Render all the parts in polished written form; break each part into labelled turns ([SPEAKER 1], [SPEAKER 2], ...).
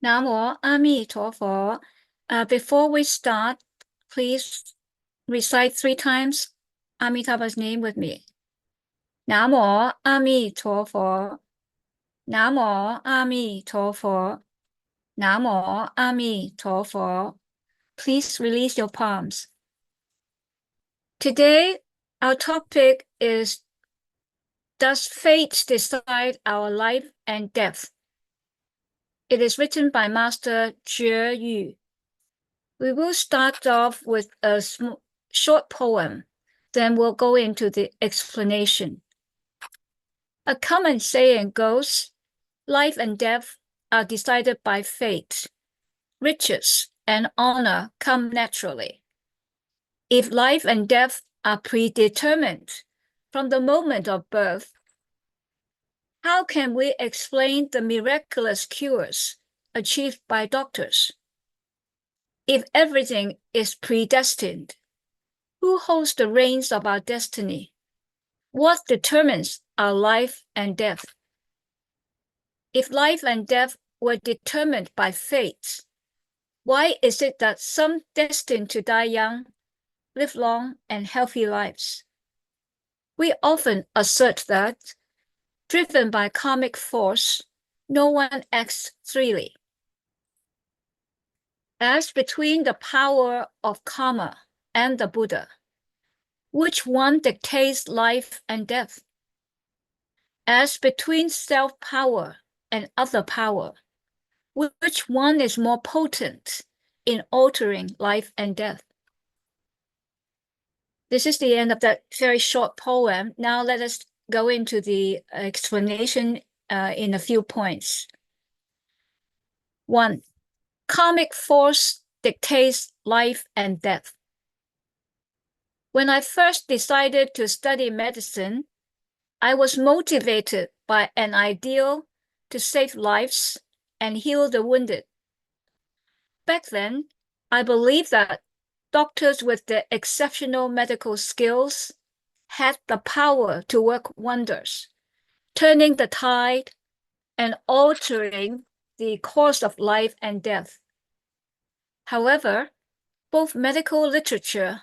[SPEAKER 1] Namo Amitofo. Before we start, please recite 3 times Amitabha's name with me. Namo Amitofo. Namo Amitofo. Namo Amitofo. Please release your palms. Today, our topic is, does fate decide our life and death? It is written by Master Jingtung. We will start off with a short poem, then we'll go into the explanation. A common saying goes, life and death are decided by fate. Riches and honor come naturally. If life and death are predetermined from the moment of birth, how can we explain the miraculous cures achieved by doctors? If everything is predestined, who holds the reins of our destiny? What determines our life and death? If life and death were determined by fate, why is it that some destined to die young live long and healthy lives? We often assert that, driven by karmic force, no one acts freely. As between the power of karma and the Buddha, which one dictates life and death? As between self-power and other power, which one is more potent in altering life and death? This is the end of that very short poem. Now let us go into the explanation in a few points. 1. Karmic force dictates life and death. When I first decided to study medicine, I was motivated by an ideal to save lives and heal the wounded. Back then, I believed that doctors with their exceptional medical skills had the power to work wonders, turning the tide and altering the course of life and death. However, both medical literature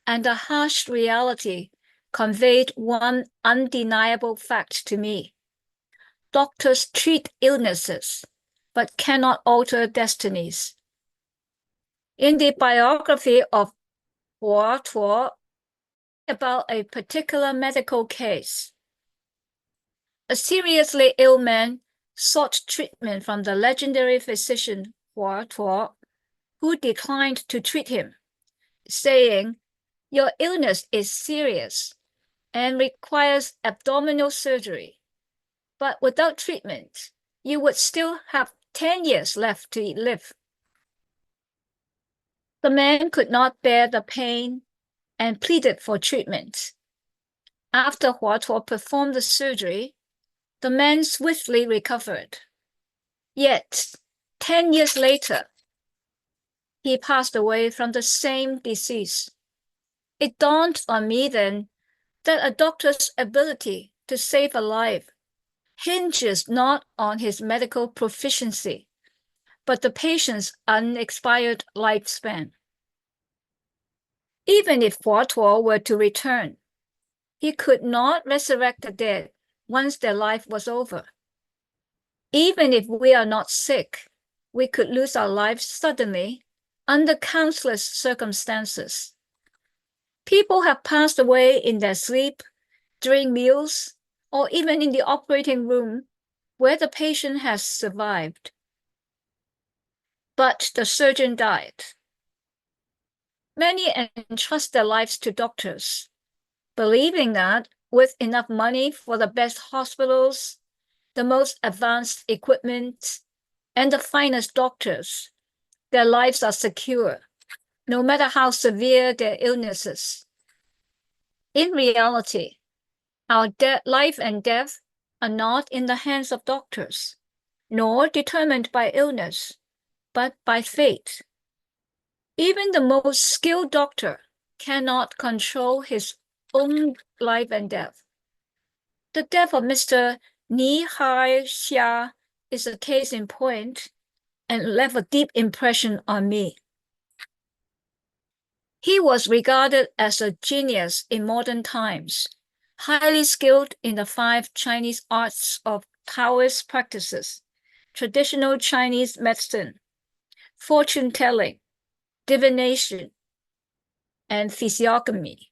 [SPEAKER 1] and the harsh reality conveyed one undeniable fact to me. Doctors treat illnesses, but cannot alter destinies. In the biography of Hua Tuo, about a particular medical case, a seriously ill man sought treatment from the legendary physician Hua Tuo, who declined to treat him, saying, "Your illness is serious and requires abdominal surgery, but without treatment, you would still have 10 years left to live." The man could not bear the pain and pleaded for treatment. After Hua Tuo performed the surgery, the man swiftly recovered. Yet, 10 years later, he passed away from the same disease. It dawned on me then that a doctor's ability to save a life hinges not on his medical proficiency, but the patient's unexpired lifespan. Even if Hua Tuo were to return, he could not resurrect the dead once their life was over. Even if we are not sick, we could lose our lives suddenly under countless circumstances. People have passed away in their sleep, during meals, or even in the operating room where the patient has survived. But the surgeon died. Many entrust their lives to doctors, believing that with enough money for the best hospitals, the most advanced equipment, and the finest doctors, their lives are secure, no matter how severe their illnesses. In reality, our life and death are not in the hands of doctors, nor determined by illness, but by fate. Even the most skilled doctor cannot control his own life and death. The death of Mr. Ni Hai Xia is a case in point, and left a deep impression on me. He was regarded as a genius in modern times, highly skilled in the 5 Chinese arts of Taoist practices, traditional Chinese medicine, fortune-telling, divination, and physiognomy.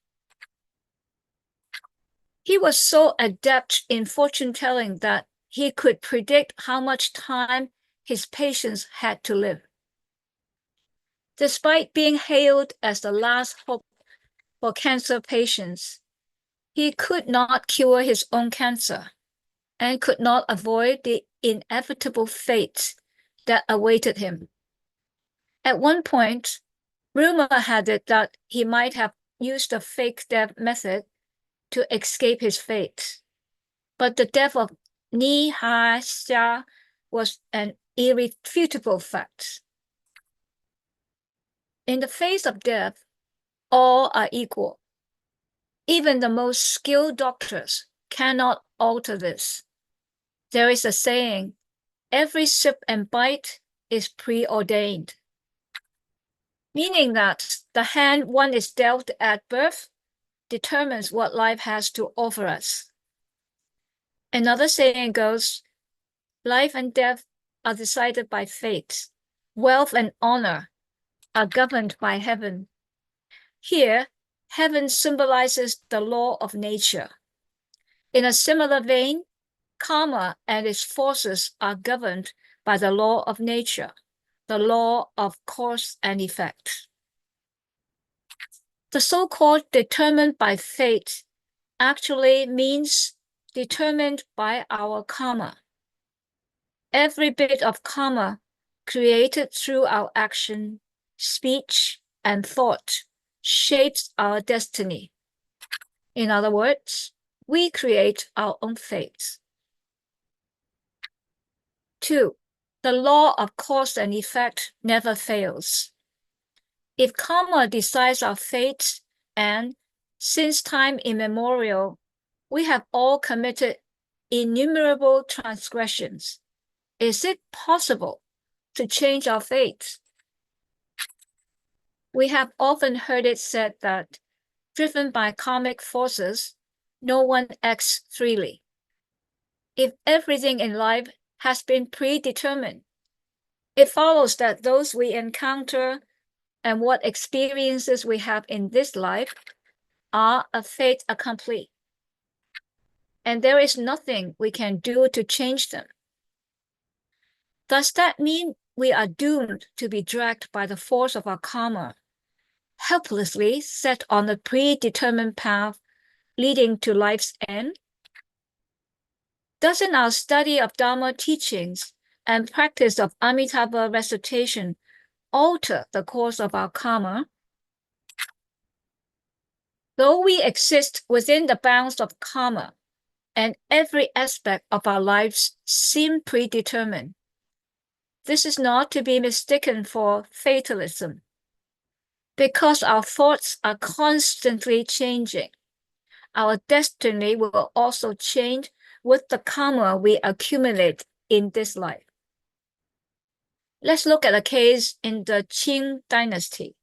[SPEAKER 1] He was so adept in fortune-telling that he could predict how much time his patients had to live. Despite being hailed as the last hope for cancer patients, he could not cure his own cancer and could not avoid the inevitable fate that awaited him. At one point, rumor had it that he might have used the fake death method to escape his fate. But the death of Ni Ha Xia was an irrefutable fact. In the face of death, all are equal. Even the most skilled doctors cannot alter this. There is a saying, every sip and bite is preordained, meaning that the hand one is dealt at birth determines what life has to offer us. Another saying goes, life and death are decided by fate. Wealth and honor are governed by heaven. Here, heaven symbolizes the law of nature. In a similar vein, karma and its forces are governed by the law of nature, the law of cause and effect. The so-called determined by fate actually means determined by our karma. Every bit of karma created through our action, speech, and thought shapes our destiny. In other words, we create our own fate. 2. The law of cause and effect never fails. If karma decides our fate, and since time immemorial, we have all committed innumerable transgressions, is it possible to change our fate? We have often heard it said that, driven by karmic forces, no one acts freely. If everything in life has been predetermined, it follows that those we encounter and what experiences we have in this life are a fait accompli, and there is nothing we can do to change them. Does that mean we are doomed to be dragged by the force of our karma, helplessly set on a predetermined path leading to life's end? Doesn't our study of Dharma teachings and practice of Amitabha recitation alter the course of our karma? Though we exist within the bounds of karma, and every aspect of our lives seem predetermined, this is not to be mistaken for fatalism. Because our thoughts are constantly changing, our destiny will also change with the karma we accumulate in this life. Let's look at a case in the Qing dynasty.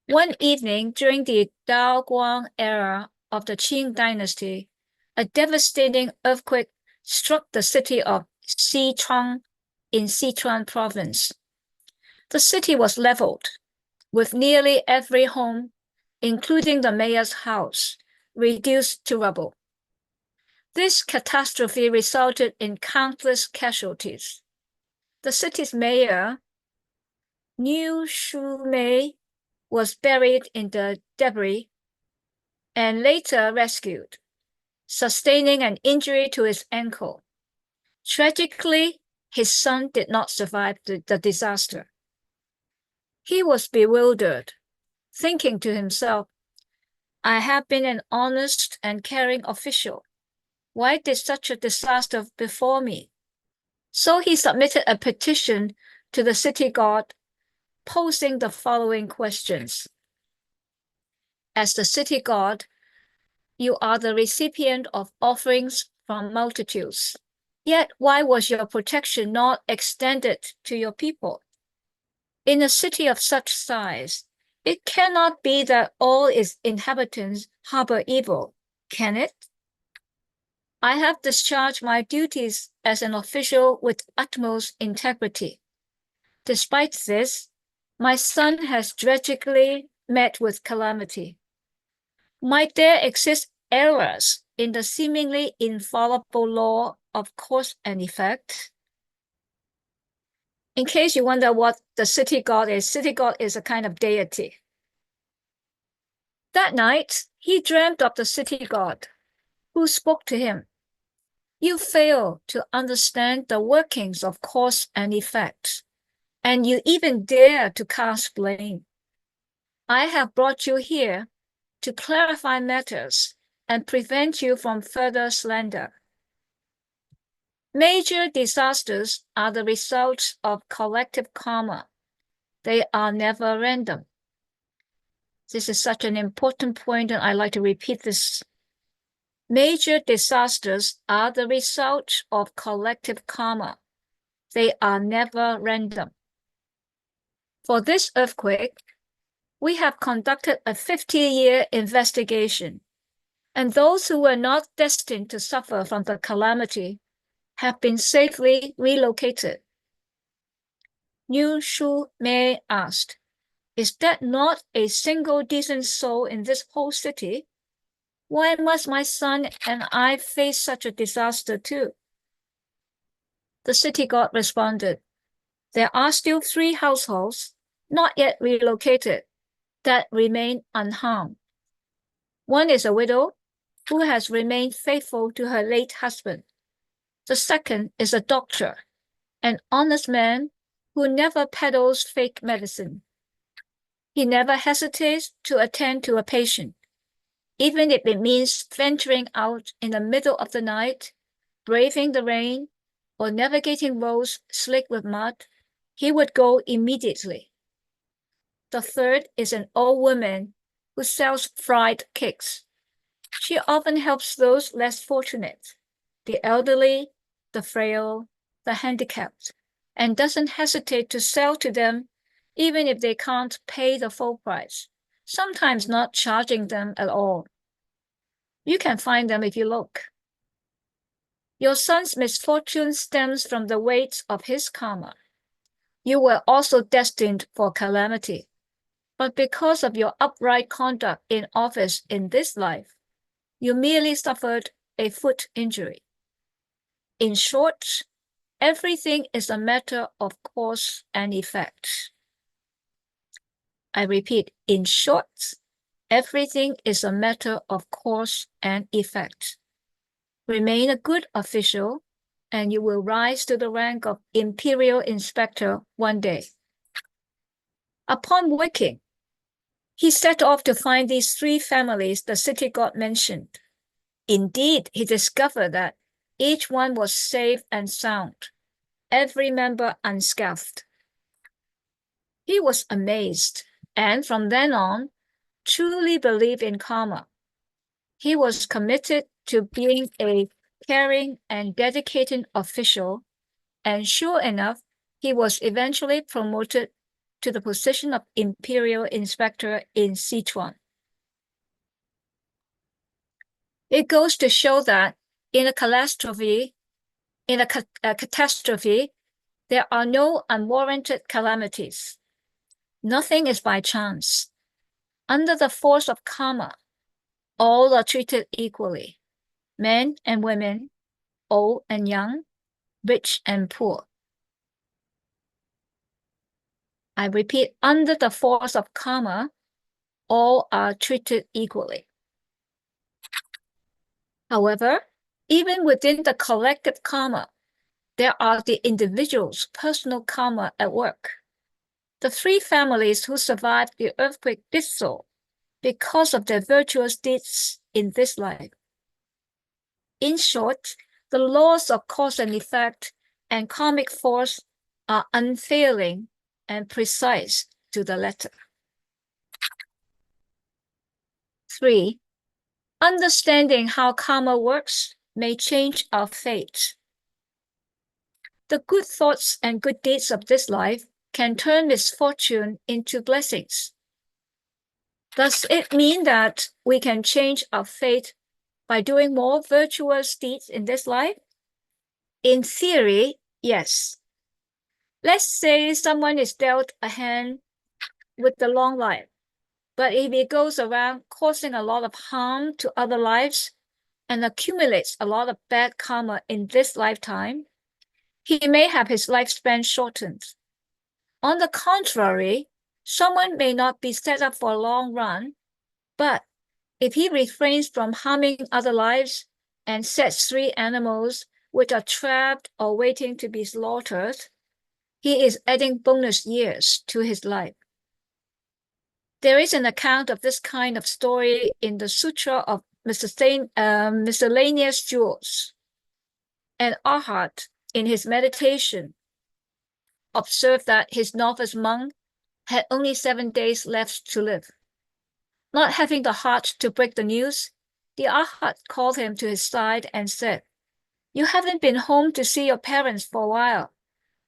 [SPEAKER 1] One evening during the Daoguang era of the Qing dynasty, a devastating earthquake struck the city of Sichuan in Sichuan province. The city was leveled, with nearly every home, including the mayor's house, reduced to rubble. This catastrophe resulted in countless casualties. The city's mayor, Niu Shumei, was buried in the debris and later rescued, sustaining an injury to his ankle. Tragically, his son did not survive the disaster. He was bewildered, thinking to himself, I have been an honest and caring official. Why did such a disaster befall me? So he submitted a petition to the city god, posing the following questions. As the city god, you are the recipient of offerings from multitudes. Yet why was your protection not extended to your people? In a city of such size, it cannot be that all its inhabitants harbor evil, can it? I have discharged my duties as an official with utmost integrity. Despite this, my son has tragically met with calamity. Might there exist errors in the seemingly infallible law of cause and effect? In case you wonder what the city god is a kind of deity. That night, he dreamt of the city god, who spoke to him. You fail to understand the workings of cause and effect, and you even dare to cast blame. I have brought you here to clarify matters and prevent you from further slander. Major disasters are the results of collective karma. They are never random. This is such an important point, and I like to repeat this. Major disasters are the result of collective karma. They are never random. For this earthquake, we have conducted a 50-year investigation, and those who were not destined to suffer from the calamity have been safely relocated. Yu Shu Mei asked, is that not a single decent soul in this whole city? Why must my son and I face such a disaster too? The city god responded, there are still 3 households, not yet relocated, that remain unharmed. One is a widow who has remained faithful to her late husband. The second is a doctor, an honest man who never peddles fake medicine. He never hesitates to attend to a patient, even if it means venturing out in the middle of the night, braving the rain, or navigating roads slick with mud. He would go immediately. The third is an old woman who sells fried cakes. She often helps those less fortunate, the elderly, the frail, the handicapped, and doesn't hesitate to sell to them even if they can't pay the full price, sometimes not charging them at all. You can find them if you look. Your son's misfortune stems from the weight of his karma. You were also destined for calamity, but because of your upright conduct in office in this life, you merely suffered a foot injury. In short, everything is a matter of cause and effect. I repeat, in short, everything is a matter of cause and effect. Remain a good official, and you will rise to the rank of imperial inspector one day. Upon waking, he set off to find these 3 families the city god mentioned. Indeed, he discovered that each one was safe and sound, every member unscathed. He was amazed, and from then on, truly believed in karma. He was committed to being a caring and dedicated official, and sure enough, he was eventually promoted to the position of imperial inspector in Sichuan. It goes to show that in a catastrophe, there are no unwarranted calamities. Nothing is by chance. Under the force of karma, all are treated equally, men and women, old and young, rich and poor. I repeat, under the force of karma, all are treated equally. However, even within the collective karma, there are the individual's personal karma at work. The 3 families who survived the earthquake did so because of their virtuous deeds in this life. In short, the laws of cause and effect and karmic force are unfailing and precise to the letter. 3. Understanding how karma works may change our fate. The good thoughts and good deeds of this life can turn misfortune into blessings. Does it mean that we can change our fate by doing more virtuous deeds in this life? In theory, yes. Let's say someone is dealt a hand with the long life, but if he goes around causing a lot of harm to other lives and accumulates a lot of bad karma in this lifetime, he may have his lifespan shortened. On the contrary, someone may not be set up for a long run, but if he refrains from harming other lives and sets free animals which are trapped or waiting to be slaughtered, he is adding bonus years to his life. There is an account of this kind of story in the Sutra of Miscellaneous Jewels. An arhat, in his meditation, observed that his novice monk had only 7 days left to live. Not having the heart to break the news, the arhat called him to his side and said, "You haven't been home to see your parents for a while.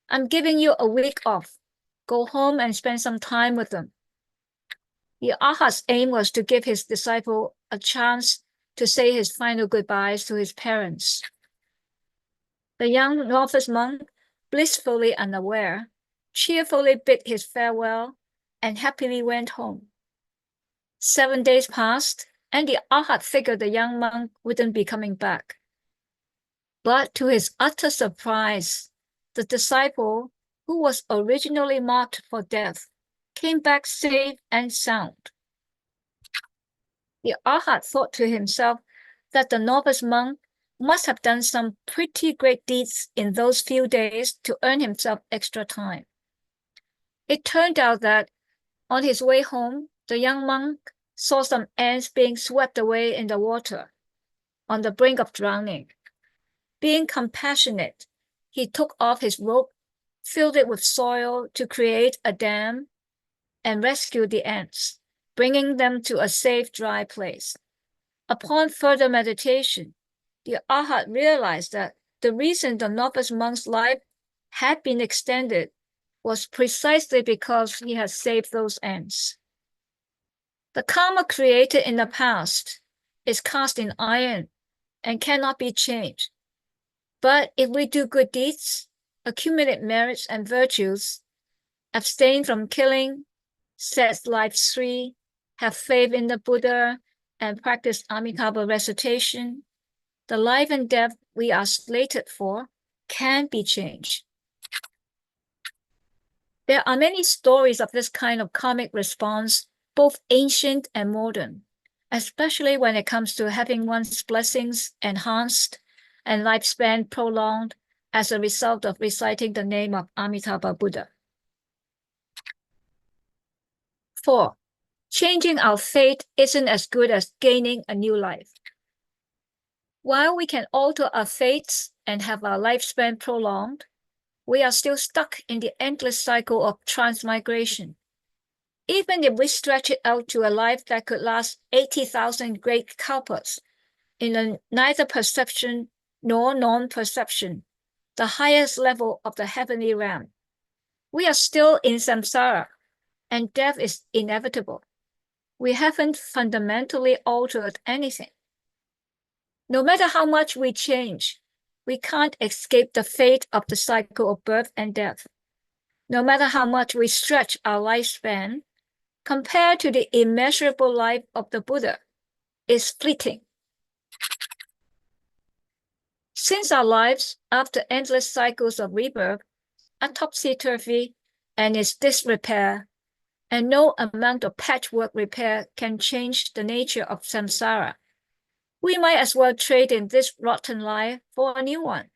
[SPEAKER 1] I'm giving you a week off. Go home and spend some time with them." The arhat's aim was to give his disciple a chance to say his final goodbyes to his parents. The young novice monk, blissfully unaware, cheerfully bid his farewell and happily went home. 7 days passed, and the arhat figured the young monk wouldn't be coming back. But to his utter surprise, the disciple, who was originally marked for death, came back safe and sound. The arhat thought to himself that the novice monk must have done some pretty great deeds in those few days to earn himself extra time. It turned out that on his way home, the young monk saw some ants being swept away in the water, on the brink of drowning. Being compassionate, he took off his rope, filled it with soil to create a dam, and rescued the ants, bringing them to a safe, dry place. Upon further meditation, the arhat realized that the reason the novice monk's life had been extended was precisely because he had saved those ants. The karma created in the past is cast in iron and cannot be changed. But if we do good deeds, accumulate merits and virtues, abstain from killing, set lives free, have faith in the Buddha, and practice Amitabha recitation, the life and death we are slated for can be changed. There are many stories of this kind of karmic response, both ancient and modern, especially when it comes to having one's blessings enhanced and lifespan prolonged as a result of reciting the name of Amitabha Buddha. 4. Changing our fate isn't as good as gaining a new life. While we can alter our fates and have our lifespan prolonged, we are still stuck in the endless cycle of transmigration. Even if we stretch it out to a life that could last 80,000 great kalpas, in a neither perception nor non-perception, the highest level of the heavenly realm, we are still in samsara, and death is inevitable. We haven't fundamentally altered anything. No matter how much we change, we can't escape the fate of the cycle of birth and death. No matter how much we stretch our lifespan, compared to the immeasurable life of the Buddha, is fleeting. Since our lives, after endless cycles of rebirth, are topsy-turvy and is disrepair, and no amount of patchwork repair can change the nature of samsara, we might as well trade in this rotten life for a new one,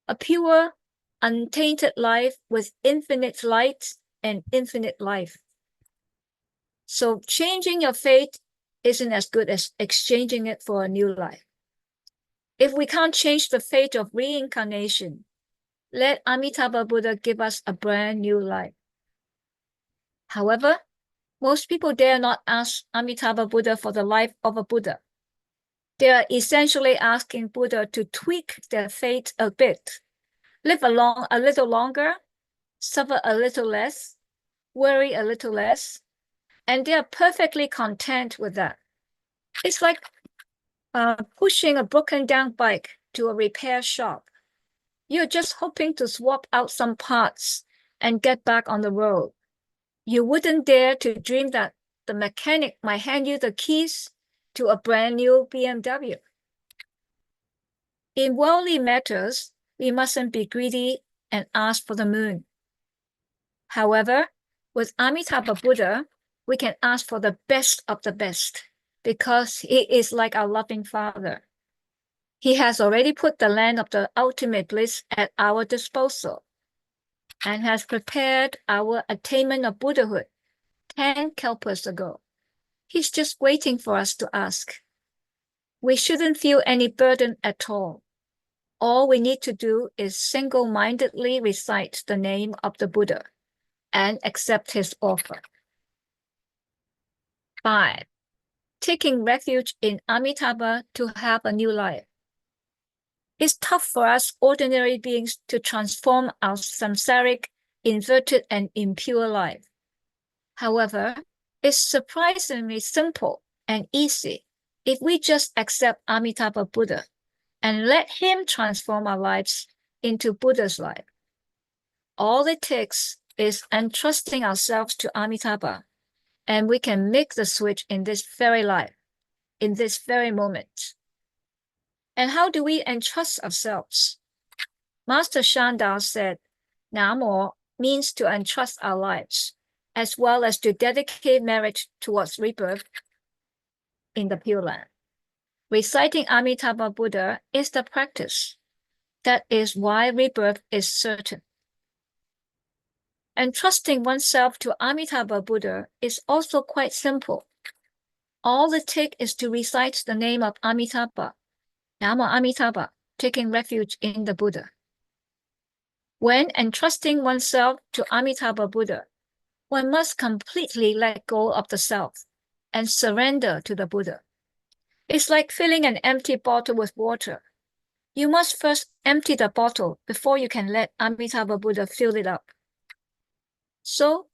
[SPEAKER 1] a pure, untainted life with infinite light and infinite life. So changing your fate isn't as good as exchanging it for a new life. If we can't change the fate of reincarnation, let Amitabha Buddha give us a brand new life. However, most people dare not ask Amitabha Buddha for the life of a Buddha. They are essentially asking Buddha to tweak their fate a bit, live along a little longer, suffer a little less, worry a little less, and they are perfectly content with that. It's like pushing a broken down bike to a repair shop. You're just hoping to swap out some parts and get back on the road. You wouldn't dare to dream that the mechanic might hand you the keys to a brand new BMW. In worldly matters, we mustn't be greedy and ask for the moon. However, with Amitabha Buddha, we can ask for the best of the best because he is like our loving father. He has already put the land of the ultimate bliss at our disposal and has prepared our attainment of Buddhahood 10 kalpas ago. He's just waiting for us to ask. We shouldn't feel any burden at all. All we need to do is single-mindedly recite the name of the Buddha and accept his offer. 5. Taking refuge in Amitabha to have a new life. It's tough for us ordinary beings to transform our samsaric, inverted, and impure life. However, it's surprisingly simple and easy if we just accept Amitabha Buddha and let him transform our lives into Buddha's life. All it takes is entrusting ourselves to Amitabha, and we can make the switch in this very life, in this very moment. And how do we entrust ourselves? Master Shandao said, Namo means to entrust our lives, as well as to dedicate merit towards rebirth in the Pure Land. Reciting Amitabha Buddha is the practice. That is why rebirth is certain. Entrusting oneself to Amitabha Buddha is also quite simple. All it takes is to recite the name of Amitabha, Namo Amitabha, taking refuge in the Buddha. When entrusting oneself to Amitabha Buddha, one must completely let go of the self and surrender to the Buddha. It's like filling an empty bottle with water. You must first empty the bottle before you can let Amitabha Buddha fill it up. So,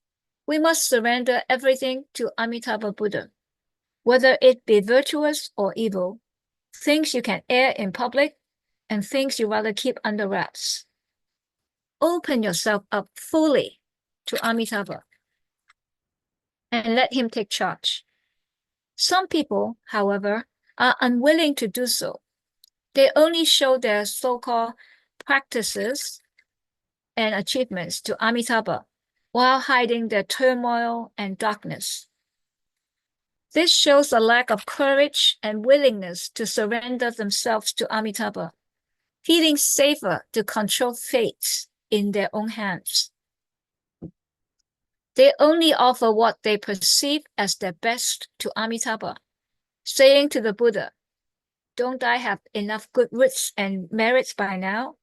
[SPEAKER 1] we must surrender everything to Amitabha Buddha, whether it be virtuous or evil, things you can air in public and things you rather keep under wraps. Open yourself up fully to Amitabha and let him take charge. Some people, however, are unwilling to do so. They only show their so-called practices and achievements to Amitabha while hiding their turmoil and darkness. This shows a lack of courage and willingness to surrender themselves to Amitabha, feeling safer to control fate in their own hands. They only offer what they perceive as their best to Amitabha, saying to the Buddha, "Don't I have enough good wits and merits by now?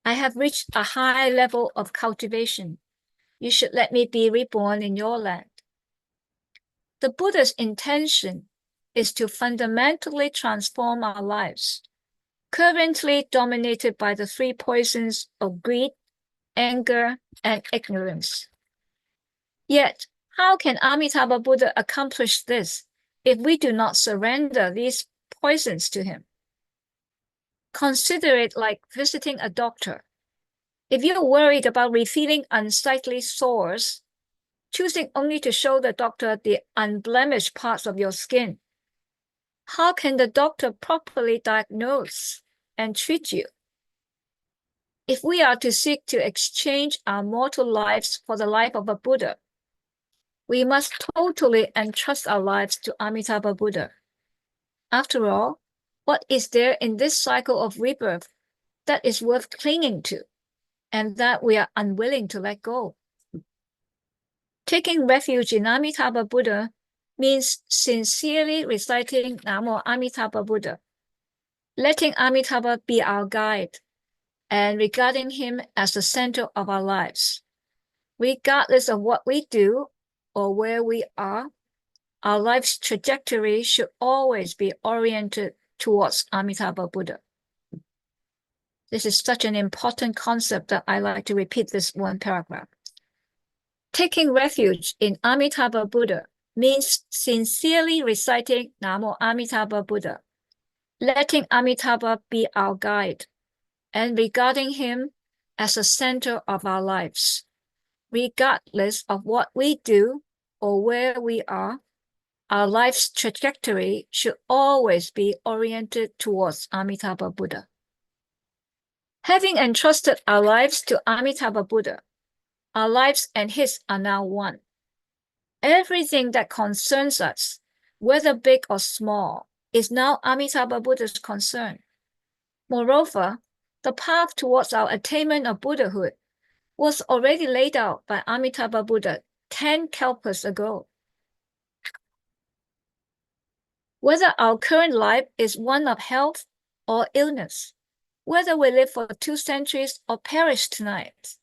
[SPEAKER 1] I have reached a high level of cultivation. You should let me be reborn in your land." The Buddha's intention is to fundamentally transform our lives, currently dominated by the three poisons of greed, anger, and ignorance. Yet, how can Amitabha Buddha accomplish this if we do not surrender these poisons to him? Consider it like visiting a doctor. If you're worried about revealing unsightly sores, choosing only to show the doctor the unblemished parts of your skin, how can the doctor properly diagnose and treat you? If we are to seek to exchange our mortal lives for the life of a Buddha, we must totally entrust our lives to Amitabha Buddha. After all, what is there in this cycle of rebirth that is worth clinging to and that we are unwilling to let go? Taking refuge in Amitabha Buddha means sincerely reciting Namo Amitabha Buddha, letting Amitabha be our guide, and regarding him as the center of our lives. Regardless of what we do or where we are, our life's trajectory should always be oriented towards Amitabha Buddha. This is such an important concept that I like to repeat this one paragraph. Taking refuge in Amitabha Buddha means sincerely reciting Namo Amitabha Buddha, letting Amitabha be our guide, and regarding him as the center of our lives. Regardless of what we do or where we are, our life's trajectory should always be oriented towards Amitabha Buddha. Having entrusted our lives to Amitabha Buddha, our lives and his are now one. Everything that concerns us, whether big or small, is now Amitabha Buddha's concern. Moreover, the path towards our attainment of Buddhahood was already laid out by Amitabha Buddha 10 kalpas ago. Whether our current life is one of health or illness, whether we live for 2 centuries or perish tonight,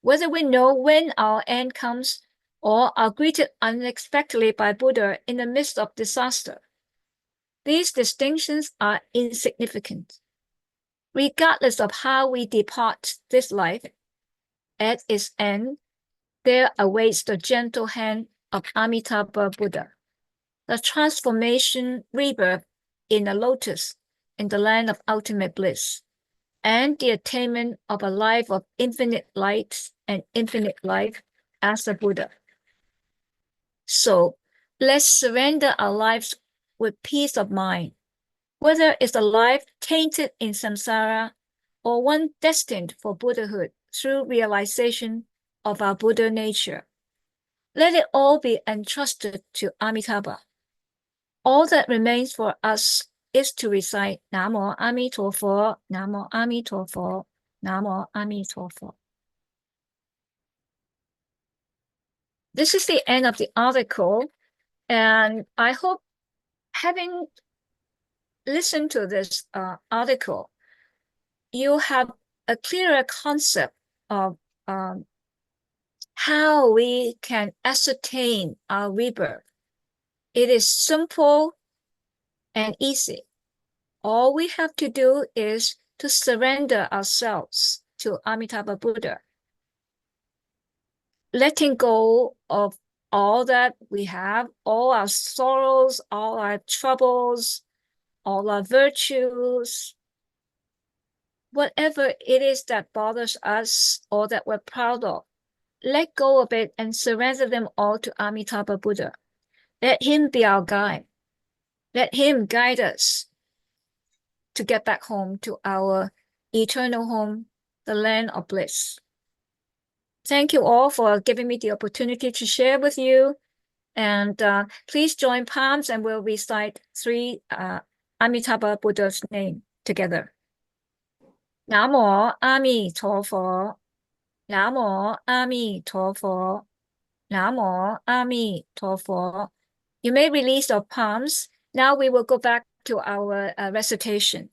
[SPEAKER 1] whether we know when our end comes or are greeted unexpectedly by Buddha in the midst of disaster, these distinctions are insignificant. Regardless of how we depart this life, at its end, there awaits the gentle hand of Amitabha Buddha, the transformation rebirth in a lotus in the land of ultimate bliss, and the attainment of a life of infinite light and infinite life as a Buddha. So let's surrender our lives with peace of mind, whether it's a life tainted in samsara or one destined for Buddhahood through realization of our Buddha nature. Let it all be entrusted to Amitabha. All that remains for us is to recite Namo Amitofo, Namo Amitofo, Namo Amitofo. This is the end of the article, and I hope, having listened to this article, you have a clearer concept of how we can ascertain our rebirth. It is simple and easy. All we have to do is to surrender ourselves to Amitabha Buddha, letting go of all that we have, all our sorrows, all our troubles, all our virtues, whatever it is that bothers us or that we're proud of. Let go of it and surrender them all to Amitabha Buddha. Let him be our guide. Let him guide us to get back home to our eternal home, the land of bliss. Thank you all for giving me the opportunity to share with you. And please join palms and we'll recite 3 Amitabha Buddha's name together. Namo Amitofo, Namo Amitofo, Namo Amitofo. You may release your palms. Now we will go back to our recitation.